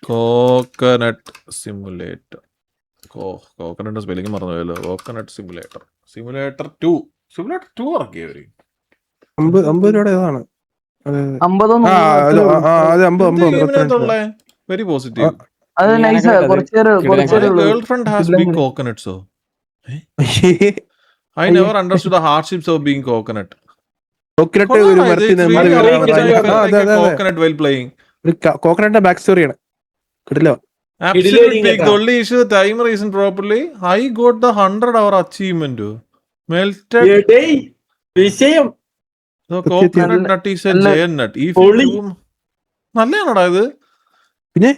Coconut simulator. Coconut spelling മറന്നുപോയല്ലോ. Coconut simulator. Simulator 2 ഇറക്കിയവര്. 50 രൂപയുടെ ഏതാണ്? Very positive. Girlfriend has big coconuts. I never understood the hardships of being coconut. Coconut while playing. കോക്കനട്ടിന്റെ back സ്റ്റോറിയാണ്. കിട്ടില്ല. Absolute peak. The only issue, the timer isn't properly. I got the 100-hour achievement. Melted. വിഷയം The coconut nut is a giant nut. നല്ലതാണോടാ ഇത്? പിന്നെ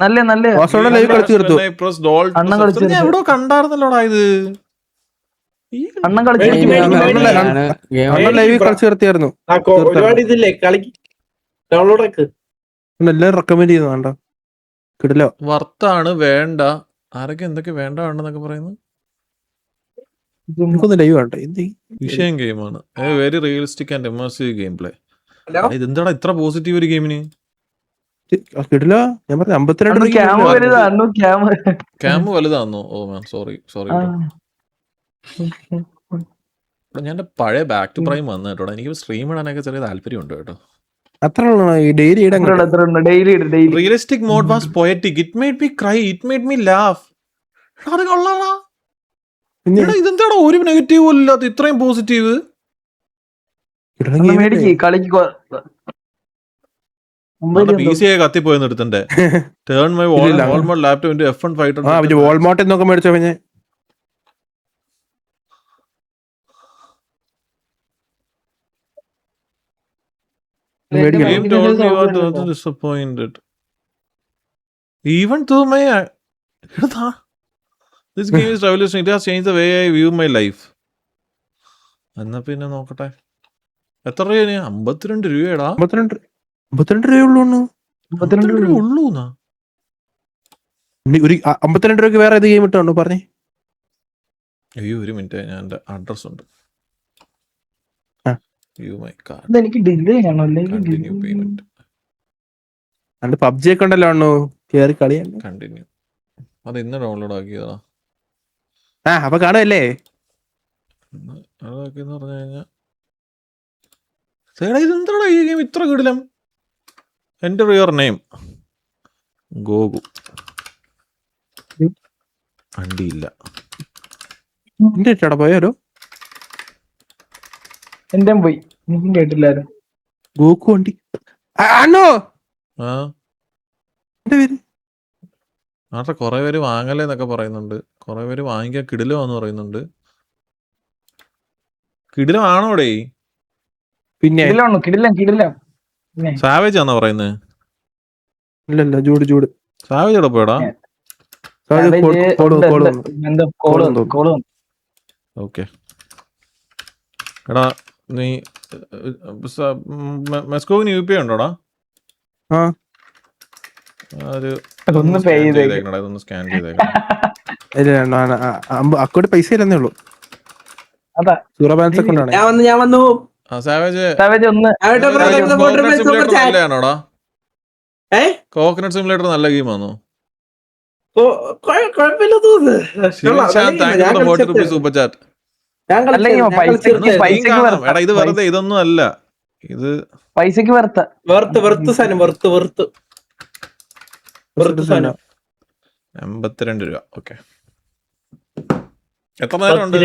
live കളിച്ചു തീർത്തു. ഞാൻ എവിടോ കണ്ടായിരുന്നല്ലോടാ ഇത്. ലൈവ് കളിച്ചു തീർത്തിയായിരുന്നു. ഒരുപാട് ഇതില്ലേ കളിക്ക് ഡൗൺലോഡ് ആക്ക്. എല്ലാരും റെക്കമെൻഡ് ചെയ്യുന്നു. വേണ്ട കിടിലോ വർത്താണ് വേണ്ട. ആരൊക്കെ എന്തൊക്കെ വേണ്ടെന്നൊക്കെ പറയുന്നു. ലൈവ് വേണ്ട. വിഷയം ഗെയിമാണ്. Very realistic and immersive game play. ഇതെന്താടാ ഇത്ര പോസിറ്റീവ് ഒരു ഗെയിമിന്? കിടില. ഞാൻ പറഞ്ഞു 52 ക്യാമ് വലുതാന്നോ? ഓ മാം സോറി. ഞാൻ പഴയ ബാക്ക് ടു പ്രൈം വന്നു കേട്ടോ. എനിക്ക് സ്ട്രീം ഇടാനൊക്കെ ചെറിയ താല്പര്യമുണ്ട് കേട്ടോ. Realistic mode was poetic. It made me cry. It made me laugh. അത് കൊള്ളാടാ. ഇതെന്താടാ ഒരു നെഗറ്റീവ് പോലും ഇല്ലാത്ത ഇത്രയും പോസിറ്റീവ്? PC കത്തിപ്പോയെന്ന് എടുത്തണ്ടേ. Turn my Walmart laptop into F1 fighter. വാൾമാർട്ടിൽ നിന്നൊക്കെ മേടിച്ചോ. പിന്നെ Game told me what was disappointed. Even though this game is revolutionary. It has changed the way I view my life. എന്നാ പിന്നെ നോക്കട്ടെ. എത്ര രൂപ? 52 രൂപയടാ. 52 രൂപയുള്ളൂ. 52 രൂപ ഉള്ളൂന്നാ? 52 രൂപയ്ക്ക് വേറെ ഏത് ഗെയിം ഇട്ടോ പറഞ്ഞേ? അയ്യോ ഒരു മിനിറ്റ്, ഞാൻ എന്റെ അഡ്രസ് ഉണ്ട്. PUBG ഒക്കെ ഉണ്ടല്ലോ കേറി കളിയാണ്. കണ്ടിന്യൂ. അത് ഇന്ന് ഡൗൺലോഡ് ആക്കിയതാ. അപ്പൊ കാണുമല്ലേ? അതാക്കിയെന്ന് പറഞ്ഞു കഴിഞ്ഞാ ഇതെന്താടാ ഈ ഗെയിം ഇത്ര കിടിലം? എന്റെ റിയർ നെയിം ഗോഗു. വണ്ടിയില്ല. പോയാലോ? എന്റെ പോയി. എനിക്കും കേട്ടില്ലാരും. ഗോകു വണ്ടി ആണോ? നാട്ടെ കൊറേ പേര് വാങ്ങലേന്നൊക്കെ പറയുന്നുണ്ട്. കൊറേ പേര് വാങ്ങിക്കാൻ കിടിലമാന്ന് പറയുന്നുണ്ട്. കിടിലമാണോടേ? പിന്നെ സാവേജ് ആണോ പറയുന്നത്? ഇല്ലല്ല, ജൂഡ്. സാവേജ് എവിടെ പോയടാ? ഓക്കെ എടാ, നീ മെസ്കോവിന് UPI ഉണ്ടോടാ? ഇതൊന്ന് സ്കാൻ ചെയ്തേക്കണം. അക്കൗണ്ട് പൈസ ഇല്ലെന്നേ ഉള്ളൂ. ഞാൻ വന്നു. കോക്കനട്ട് സിമുലേറ്റർ നല്ല ഗെയിമാണോ? ഇത് വെറുതെ ഇതൊന്നും അല്ല. ഇത് പൈസക്ക് വെറുത്ത സാധനം. 52 രൂപ. ഓക്കെ, എത്ര നേരം ഉണ്ട്?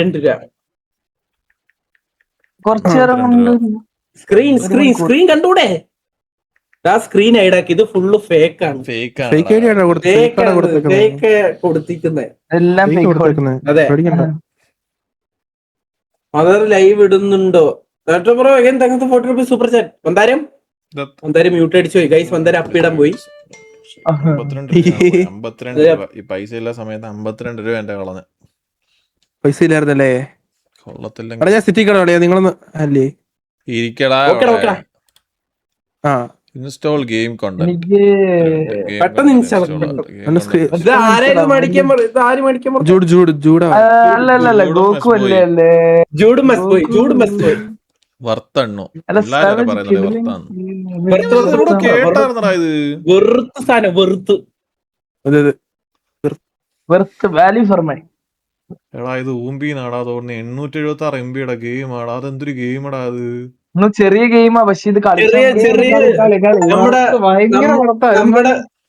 കുറച്ചു നേരം. സ്ക്രീൻ കണ്ടൂടെ? സ്ക്രീൻ ഐഡാക്കി. ഇത് ഫുള്ള് ഫേക്ക് ആണ്. അതെ, മദർ ലൈവ് ഇടുന്നുണ്ടോ? Super chat. മന്ദാരം മ്യൂട്ട് അടിച്ചു പോയി ഗൈസ്. മന്ദാരം അപ്പിടാൻ പോയി. 52 രൂപ. ഈ പൈസ ഇല്ല സമയത്ത് 52 രൂപ എന്റെ കളഞ്ഞ. പൈസ ഇല്ലായിരുന്നല്ലേ? കൊള്ളത്തില്ല. ഞാൻ സിറ്റി കളയാ നിങ്ങളൊന്ന് അല്ലേ? ഇരിക്കടാ. ഇൻസ്റ്റാൾ ഗെയിം പെട്ടെന്ന് ഇൻസ്റ്റാൾ. അല്ലല്ല ഗോകു അല്ലേ? ജൂഡ് മസ്റ്റ് പോയി. വർത്തെണ്ണോ അല്ല, എല്ലാരും savage പറയുന്നത് killing. വർത്താന്ന് കേട്ടായിരുന്നടാ ഇത്. വെറുത്ത് സാധനം വെറുത്ത്. അതെ അതെ. Worth value for money. എടാ ഇത് ഊമ്പിന്നാടാ തോന്നുന്നു 876 MB യുടെ ഗെയിം ആടാ. അതെന്തൊരു ഗെയിമാടാ അത്. ഒന്ന് ചെറിയ ഗെയിമാ, പക്ഷെ ഇത്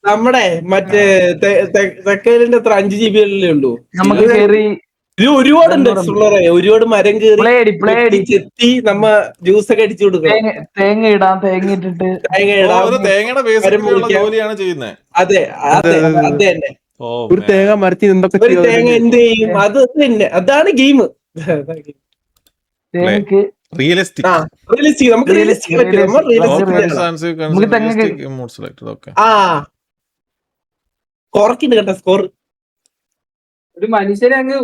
നമ്മുടെ മറ്റേ തെക്കേലിന്റെ അത്ര 5 GB അല്ലേ ഉള്ളൂ. നമുക്ക് കേറി ഇത് ഒരുപാടുണ്ട് എക്സ്പ്ലോർ ചെയ്യാൻ. ഒരുപാട് മരം പ്ലേ ചെത്തി നമ്മ ജ്യൂസ് ഒക്കെ അടിച്ചു കൊടുക്കണം. തേങ്ങ ഇടാം, തേങ്ങ ഇട്ടിട്ട് ഒരു തേങ്ങയുടെ ബേസിലുള്ള ജോലിയാണ് ചെയ്യുന്നത്. അതെ അതെ അത് തന്നെ. ഒരു തേങ്ങ മരത്തിൽ എന്തൊക്കെ ഒരു തേങ്ങ എന്ത് ചെയ്യും, അത് തന്നെ. അതാണ് ഗെയിം. തേങ്ങക്ക് റിയലിസ്റ്റിക്. നമുക്ക് റിയലിസ്റ്റിക് പറ്റും. സ്കോറൊക്കെ കേട്ടോ, സ്കോർ ഒരു മനുഷ്യനെ അങ്ങ്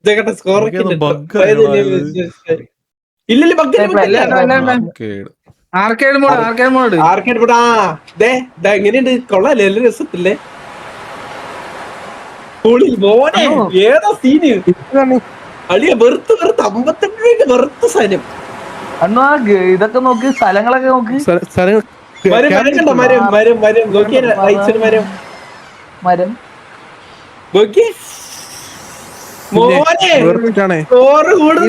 കേട്ടോ, സ്കോറൊക്കെ ആർക്കേഡ് മോഡ് എങ്ങനെയുണ്ട്? കൊള്ളാല്ലേ? എല്ലാം രസത്തില്ലേ? മോനെ ഏതാ സീന്? അളിയ വെറുത്ത് 58 വെറുത്ത സാധനം. അണ്ണാ ഇതൊക്കെ നോക്ക്, സ്ഥലങ്ങളൊക്കെ നോക്ക്. മരം കണ്ടോ? മരം നോക്കിയ മരം നോക്കിയേ മോനെ. സ്കോറ് കൂടുതൽ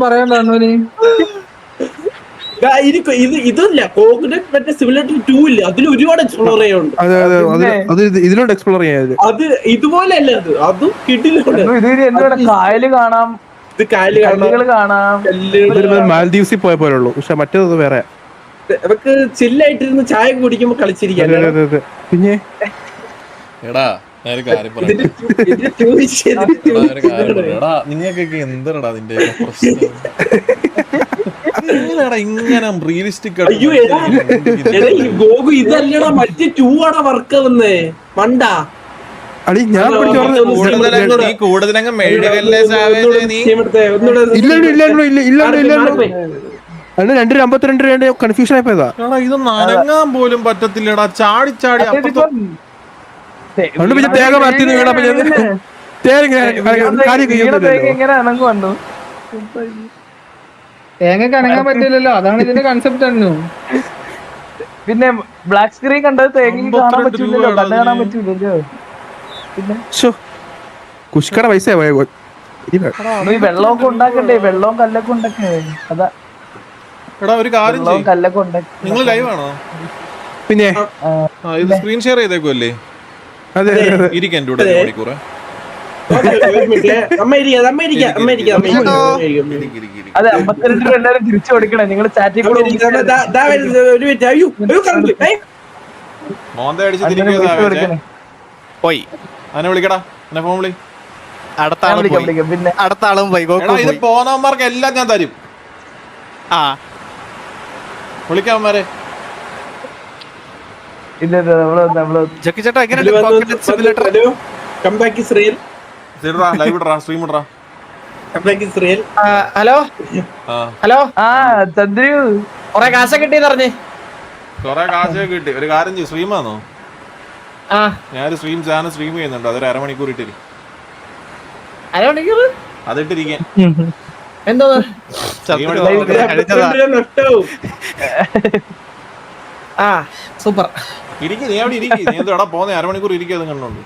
പറയാനുണ്ടോ? ഇതില്ല കോക്കനട്ട് മറ്റേ സിമിലർ 2 ഇല്ല, അതിൽ ഒരുപാട് എക്സ്പ്ലോർ ചെയ്യാനുണ്ട്. ഇതിലോട്ട് എക്സ്പ്ലോർ ചെയ്യാൻ അത് ഇതുപോലെ അല്ല, അതും കിട്ടില്ല. കായല് കാണാം, ഇത് കായല് കാണാം. മാൽദീവ്സിൽ പോയ പോലെ ഉള്ളൂ, പക്ഷെ മറ്റേത് വേറെ. നമുക്ക് ചില്ലായിട്ടിരുന്ന് ചായ കുടിക്കുമ്പോ കളിച്ചിരിക്കാം. പിന്നെ എടാ ഞാനൊരു കാര്യം പറയാം. നിങ്ങൾക്കൊക്കെ എന്തടാ നിന്റെ ഇങ്ങനെ റിയലിസ്റ്റിക് ഗോകു ഇതല്ലടാ മറ്റേ 2 ആടാ വർക്ക് വന്നേ മണ്ടാ. അടി ഞാൻ കൂടുതലങ്ങ് അന്ന് 252 കൺഫ്യൂഷൻ ആയിപ്പോയതാ. ഇതൊന്നും അനങ്ങാൻ പോലും പറ്റത്തില്ലടാ. ചാടി പിന്നെ തേങ്ങ മാറ്റി തേങ്ങക്ക് അനങ്ങാൻ പറ്റില്ലല്ലോ, അതാണ് ഇതിന്റെ കൺസെപ്റ്റ് തന്നെ. പിന്നെ ബ്ലാക്ക് സ്ക്രീൻ കണ്ടത് തേങ്ങ കാണാൻ പറ്റൂലല്ലോ, കണ്ണ് കാണാൻ പറ്റൂലല്ലോ. പിന്നെ കുഷ്കട പൈസ വെള്ളമൊക്കെ ഉണ്ടാക്കണ്ടേ, വെള്ളവും കല്ലൊക്കെ ഉണ്ടാക്കേ. അതാ എടാ ഒരു കാര്യം ചെയ്യ്. കല്ലൊക്കെ ഉണ്ടാക്കി. നിങ്ങൾ ലൈവ് ആണോ? പിന്നെ ഇത് സ്ക്രീൻ ഷെയർ ചെയ്തേക്കുമല്ലേ? അതെ ഇരിക്കാൻ ഒരു മണിക്കൂർ. അതെ 52 എല്ലാരും തിരിച്ചു കൊടുക്കണേ. നിങ്ങൾ ചാറ്റിൽ കൂടെ മോന്ത അടിച്ച് തിരികെ പോയി. അവനെ വിളിക്കടാ, എന്നെ ഫോൺ വിളി. പിന്നെ അടുത്ത ആളും പോയി. ഇത് പോന്നവന്മാർക്ക് എല്ലാം ഞാൻ തരും. ആ വിളിക്കാവന്മാരെ. ജക്കി ചേട്ടാ എങ്ങനെ ഹലോ ഹലോ ആ ചന്ദ്രു കൊറേ കാശൊക്കെ കിട്ടിയെന്ന് പറഞ്ഞേ. കൊറേ കാശൊക്കെ കിട്ടി. ഒരു കാര്യം ചെയ്യും, സ്ട്രീമാണോ? ആ ഞാനൊരു ചാനൽ സ്ട്രീം ചെയ്യുന്നുണ്ട്. അതൊരു അരമണിക്കൂർ ഇട്ടിരി. അരമണിക്കൂർ അതിട്ടിരിക്കാൻ എന്തോ ആ സൂപ്പർ. ഇരിക്കും, നീ അവിടെ ഇരിക്കും. നീ എടാ പോന്നെ അരമണിക്കൂർ ഇരിക്കും. അത് കണ്ടോണ്ട്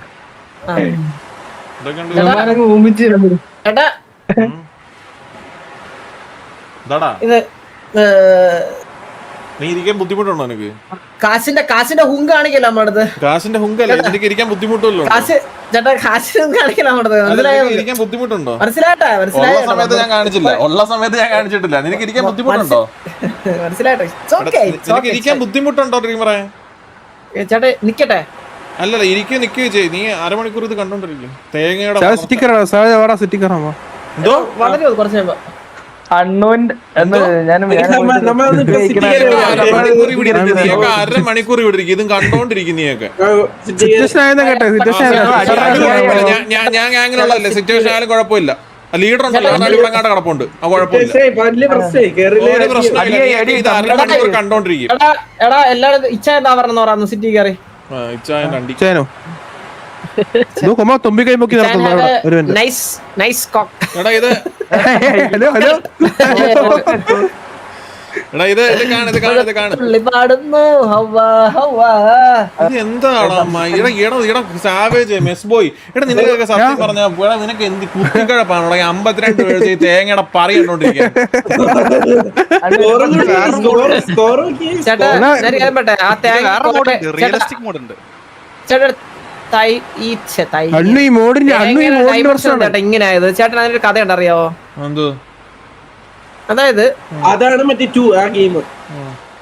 ഇതാടാ നീ ഇരിക്കാൻ ബുദ്ധിമുട്ടുണ്ടോ? നിനക്ക് കാശിന്റെ ഹുങ്ക് കാണിക്കല്ലോ നമ്മുടെ കാശിന്റെ ഹുങ്കല്ലേ എനിക്ക് ഇരിക്കാൻ ബുദ്ധിമുട്ടല്ലോ. ചേട്ടാ കാശിന്റെ ഹുങ്ക് കാണിക്കല്ലോ നമ്മുടെ. ഇരിക്കാൻ ബുദ്ധിമുട്ടുണ്ടോ? മനസ്സിലായിട്ടാ? ഉള്ള സമയത്ത് ഞാൻ കാണിച്ചില്ല. ഉള്ള സമയത്ത് ഞാൻ കാണിച്ചിട്ടില്ല. നിനക്ക് ഇരിക്കാൻ ബുദ്ധിമുട്ടുണ്ടോ? മനസ്സിലായിട്ടോ? നിനക്ക് ഇരിക്കാൻ ബുദ്ധിമുട്ടുണ്ടോ ഡ്രീമറെ? ചേട്ടാ നിക്കട്ടെ. അല്ലല്ല നിക്കുക ചെയ്യും. നീ അരമണിക്കൂർ ഇത് കണ്ടോണ്ടിരിക്കും. തേങ്ങയുടെ എന്തോ വളരെ കുറച്ച് അണ്ണൂൻ ഞാൻ അരമണിക്കൂർ ഇവിടെ ഇരിക്കും. ഇതും കണ്ടോണ്ടിരിക്കും. നീയൊക്കെ ഞാൻ ഗാങ്ങിലുള്ളതല്ലേ. സിറ്റുവേഷൻ ആയാലും കുഴപ്പമില്ല. ലീഡർ ഉണ്ടല്ലോ, ഇവിടെ കാണ്ട കിടപ്പുണ്ട്. ആ കുഴപ്പമില്ല, പ്രശ്നമില്ല. കണ്ടോണ്ടിരിക്കും. എടാ എല്ലാവരും ഇച്ഛ എന്താ പറഞ്ഞോ സിറ്റി കയറി ഇച്ചാനോ കൊമ്മ തുമ്പി കൈ പൊക്കി നടത്തുന്നു അവിടെ. ഒരു മിനിറ്റ്. Nice nice coke. എടാ ഇത് ഹലോ ഹലോ എടാ ഇത് കാണ തുള്ളി പാടുന്നു ഹവ്വാ ഹവ്വാ. ഇത് എന്താണ് ഇട സാവേജ് മെസ് ബോയ്. എടാ നിനക്കൊക്കെ സത്യം പറഞ്ഞ നിനക്ക് എന്ത് കുത്തിക്കഴപ്പാണോ 52 വയസ്സ് തേങ്ങയുടെ പറയണ്ടോണ്ടിരിക്കാൻ. ചേട്ടാ ഞാൻ കാര്യം പറയട്ടെ, ആ തേങ്ങ റിയലിസ്റ്റിക് മോഡ് ഉണ്ട്. ചേട്ടാ അണ്ണു ഈ മോഡിന്റെ പ്രശ്നമാണ്. ചേട്ടാ ഇങ്ങനെ ആയത്. ചേട്ടൻ അതിനൊരു കഥ ഉണ്ടറിയാവോ? എന്തോ അതായത് അതാണ് മറ്റേ 2 ആ ഗെയിം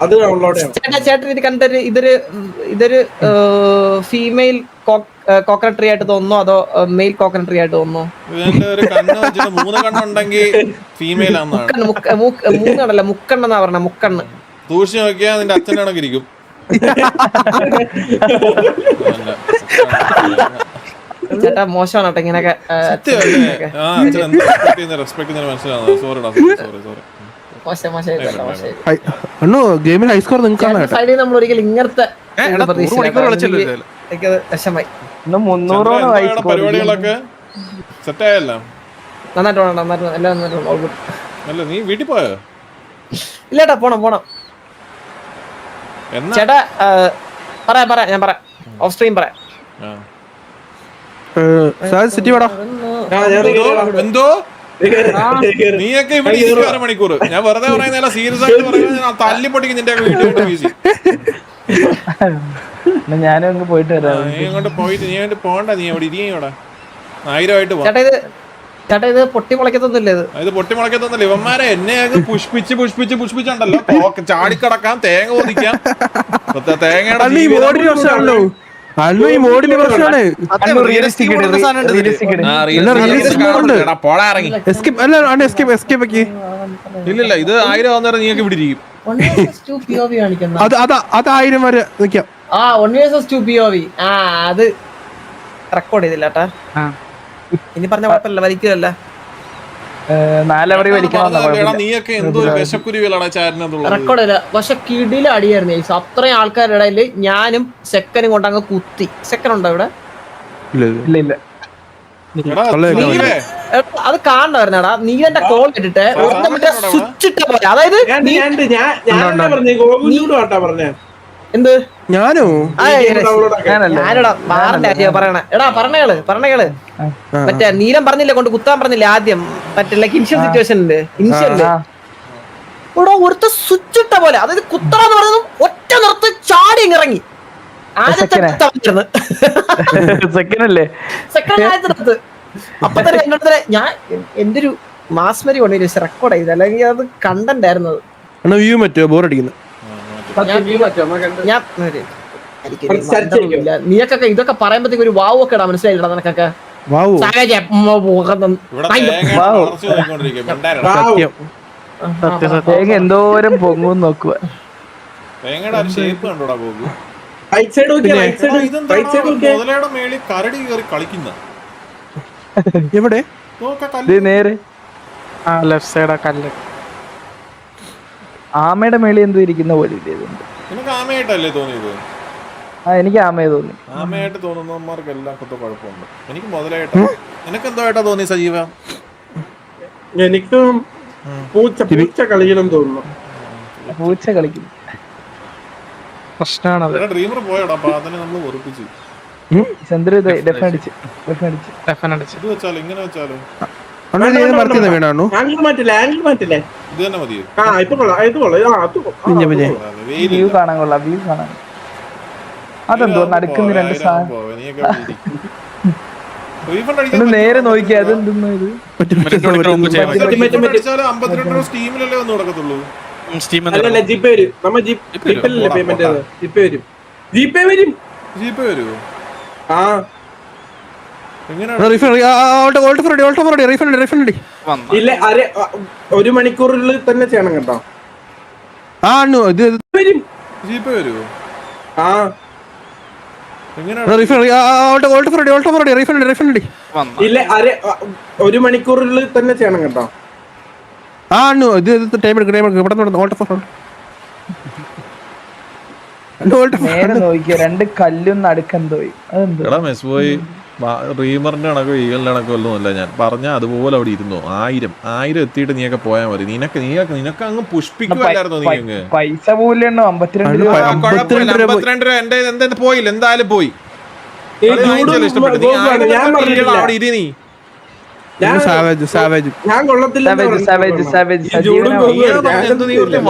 അത് ഡൗൺലോഡ് ചെയ്യണം. ചേട്ടൻ ഇത് കണ്ടിട്ട് ഇതൊരു ഫീമെയിൽ കോക്കനട്ട് ട്രീ ആയിട്ട് തോന്നുന്നു അതോ മെയിൽ കോക്കനട്ട് ട്രീ ആയിട്ട് തോന്നുന്നു? ഇതിന്റെ ഒരു കണ്ണ് വെച്ചിട്ട് 3 കണ്ണുണ്ടെങ്കിൽ ഫീമെയിൽ ആണെന്നാണ്. മൂന്നെണ്ണല്ല മുക്കെണ്ണെന്നാ പറഞ്ഞ. മുക്കണ്ണ് സൂക്ഷിച്ച് നോക്കിയാ നിന്റെ അച്ഛനാണെങ്കിൽ ഇരിക്കും. ചേട്ടാ മോശമാണ് കേട്ടോ ഇങ്ങനെയൊക്കെ. അണ്ണു ഗെയിമിൽ ഹൈ സ്കോർ നിങ്ങൾക്ക് സൈഡിൽ നമ്മൾ ഒരിക്കലും ഇങ്ങനത്തെ വിഷമായി. 300 പരിപാടികളൊക്കെ സെറ്റായല്ലോ. നന്നായിട്ട് വേണം, നന്നായിട്ട് എല്ലാം നന്നായിട്ട്. അല്ല നീ വീട്ടിൽ പോയോ? ഇല്ലേട്ടാ പോണം. ചേട്ടാ പറയാം ഞാൻ പറയാം ഓഫ് സ്ട്രീം പറയാം. സിറ്റി വേടാ. എന്തോ നീയൊക്കെ ഇവിടെ 1 മണിക്കൂർ ഞാൻ വെറുതെ പറയുന്നല്ല, സീരിയസ് ആയിട്ട് പറയുന്നത്. തല്ലി പൊട്ടിക്കും നിന്റെ വീട്ടിൽ വീസി. ഞാനും അങ്ങ് പോയിട്ട് വരാം. നീ അങ്ങോട്ട് പോയിട്ട് നീ അങ്ങോട്ട് പോണ്ട. നീ അവിടെ ഇരിക്കും ഇവിടെ 1000 പോവാം. ചേട്ടാ ഇത് പൊട്ടി മുളക്കത്തൊന്നുമില്ല. ഇത് പൊട്ടി മുളക്കത്തൊന്നുമില്ല. ഇവന്മാരെ എന്നെ പുഷ്പിച്ചുണ്ടല്ലോ. ചാടിക്കടക്കാം, തേങ്ങ ഒതിക്കാം. തേങ്ങയുടെ ഇല്ലില്ല ഇത് 1000 ആവുന്നേരം നീയൊക്കെ ഇവിടെ ഇരിക്കും. അത് 1000 വരെ നിക്കാം. അത് റെക്കോർഡ് ചെയ്തില്ല കേട്ടാ. ഇനി പറഞ്ഞ കുഴപ്പമില്ല, വലിക്കില്ലല്ല. 4 അവർ വലിക്കണം. നീയൊക്കെ എന്തോ വിശക്കുരുവികളാണ് ചാരിനകത്തുള്ളത്. റെക്കോർഡ് ചെയ്ത പക്ഷെ കിടില അടിയായിരുന്നു. അത്രയും ആൾക്കാരുടെ ഇടയിൽ ഞാനും സെക്കൻഡും കൊണ്ട് അങ്ങ് കുത്തി. സെക്കൻഡ് ഉണ്ടോ ഇവിടെ? ഇല്ല അത് കാണണമായിരുന്നടാ. നീലന്റെ കോൾ ഇട്ടിട്ട് സ്വിച്ച് ഇട്ട പോലെ. അതായത് എന്ത് ഞാനോ ഞാനടാ മാറിന്റെ കാര്യം പറയണ. എടാ പറഞ്ഞേള് മറ്റേ നീലം പറഞ്ഞില്ലേ കൊണ്ട് കുത്താൻ പറഞ്ഞില്ലേ ആദ്യം മറ്റേ ലൈക്ക് ഇൻഷ്യൽ സിറ്റുവേഷനില് ഇൻഷ്യലില് ഇവിടെ ഒരുത്ത സ്വിച്ച് ഇട്ട പോലെ. അതായത് കുത്തറാന്ന് പറഞ്ഞതും ഒറ്റ നിർത്ത് ചാടി ഇറങ്ങി. ആദ്യത്തെ സെക്കൻഡ് ആദ്യത്തെ നിർത്ത്. അപ്പൊ തന്നെ എന്നോട് ഞാൻ എന്റെ ഒരു മാസ്മരി കൊണ്ട് റെക്കോർഡ് ചെയ്ത്, അല്ലെങ്കിൽ അത് കണ്ടന്റ് ആയിരുന്നത്. നീയൊക്കെ ഇതൊക്കെ പറയുമ്പോഴത്തേക്ക് ഒരു വാവ് ഒക്കെ ഇടാ. മനസ്സിലായില്ലടാ നിനക്കൊക്കെ? എന്തോരം പൊങ്ങും നോക്കുക. എവിടെ നേരെ ലെഫ്റ്റ് സൈഡാ കല്ല്. ആമയുടെ മേളിൽ എന്തോ ഇരിക്കുന്ന പോലെ ആമയായിട്ടല്ലേ തോന്നിയത്? എനിക്ക് ആമയെ തോന്നി. ആമയായിട്ട് തോന്നുന്നവന്മാർക്ക് എല്ലാവർക്കും കുഴപ്പമുണ്ട്. എനിക്ക് മുതലായിട്ട്. നിനക്ക് എന്തോ ആയിട്ടാ തോന്നി സജീവ? എനിക്കും പൂച്ച കളിക്കണം തോന്നുന്നു. പൂച്ച കളിക്കും പ്രശ്നമാണത്. ഡ്രീമർ പോയടാ. അപ്പൊ അതിനെ നമ്മൾ ഉറപ്പിച്ചു. ചന്ദ്ര ഡെഫിനടിച്ച് ഇത് വെച്ചാലോ ഇങ്ങനെ വെച്ചാലോ ഇത് തന്നെ മതിയോ? വ്യൂ കാണാൻ കൊള്ളാം. വ്യൂ കാണാൻ അതെന്തോ നടക്കുന്ന 2 സാധനം നേരെ നോക്കിയാ. അതെന്തെന്നോ ഇത് സ്റ്റീമിലല്ലേ വന്ന് നടക്കത്തുള്ളൂ. ജിപേ വരുമോ? ഇല്ല 1 മണിക്കൂറിൽ തന്നെ ചെയ്യണം കേട്ടോ. ജീപ്പ് വരുമോ? ഇല്ല 1 മണിക്കൂറിൽ തന്നെ ചെയ്യണം കേട്ടോ. നേരെ നോക്കിയ 2 കല്ലും നടുക്കെന്തോയി അതെന്തോ എടാ മെസ് പോയി റീമറിന്റെ കണക്കോ ഈഗലിന്റെ കണക്കോ ഒന്നുമല്ല ഞാൻ പറഞ്ഞ അതുപോലെ അവിടെ ഇരുന്നു. 1000 എത്തിയിട്ട് നീയൊക്കെ പോയാൽ മതി. നിനക്ക് അങ്ങ് പുഷ്പിക്കുമല്ലായിരുന്നോ നീ അങ്ങ്? പൈസ പോലെയുണ്ടോ 52 രൂപ 52 രൂപ എന്റെ പോയില്ല, എന്തായാലും പോയി. ഇഷ്ടപ്പെട്ടു നീ അവിടെ ഇരി. നീ ഞാൻ കൊള്ളത്തില്ല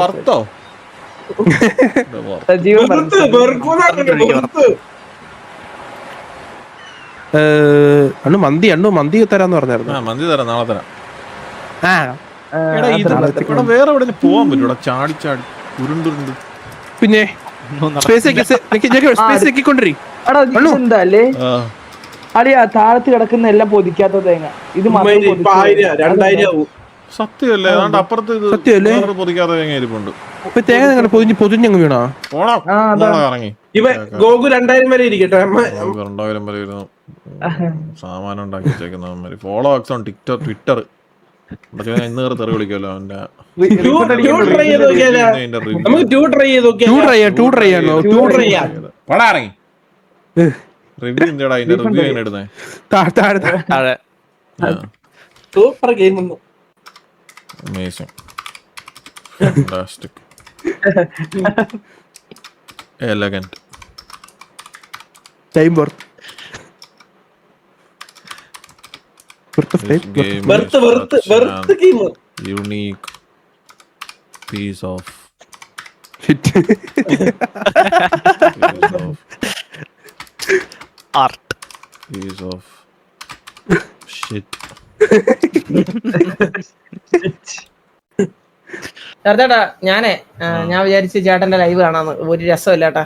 വർത്തോ മന്തി തരാന്ന് പറഞ്ഞായിരുന്നു. മന്തി തരാം, നാളെ തരാം. ഇവിടെ വേറെ എവിടെ പോവാൻ പറ്റൂടാ? ചാടി ഉരുണ്ടുരുണ്ട്. പിന്നെ എന്താ അല്ലേ അളിയാ താഴത്ത് കിടക്കുന്ന എല്ലാം പൊതിക്കാത്ത തേങ്ങ ഇത് സത്യമല്ലേ? അപ്പുറത്ത് പൊതിക്കാത്ത തേങ്ങ ഇരിപ്പുണ്ട്. തേങ്ങ പൊതിഞ്ഞങ്ങ് വീണോ? ഇറങ്ങി ഗോകു 2000 വരെ ഇരിക്കട്ടെ. 2000 വരെ ഇരുന്നു സാമാനം ഉണ്ടാക്കി വെച്ചേക്കുന്ന. Follow ax on Twitter. ഇന്ന് കയറി തെറി വിളിക്കുമല്ലോ അവന്റെ. റിവ്യൂ എന്തിനാ അതിന്റെ റിവ്യൂ എങ്ങനെ ഇടുന്നേ? Super game. Amazing. Fantastic. Elegant. Time worth. This game worth is such game. an unique piece of art. Piece of shit. ചേട്ടാ ഞാൻ വിചാരിച്ചു ചേട്ടന്റെ ലൈവ് കാണാന്ന്. ഒരു രസമില്ല ചേട്ടാ.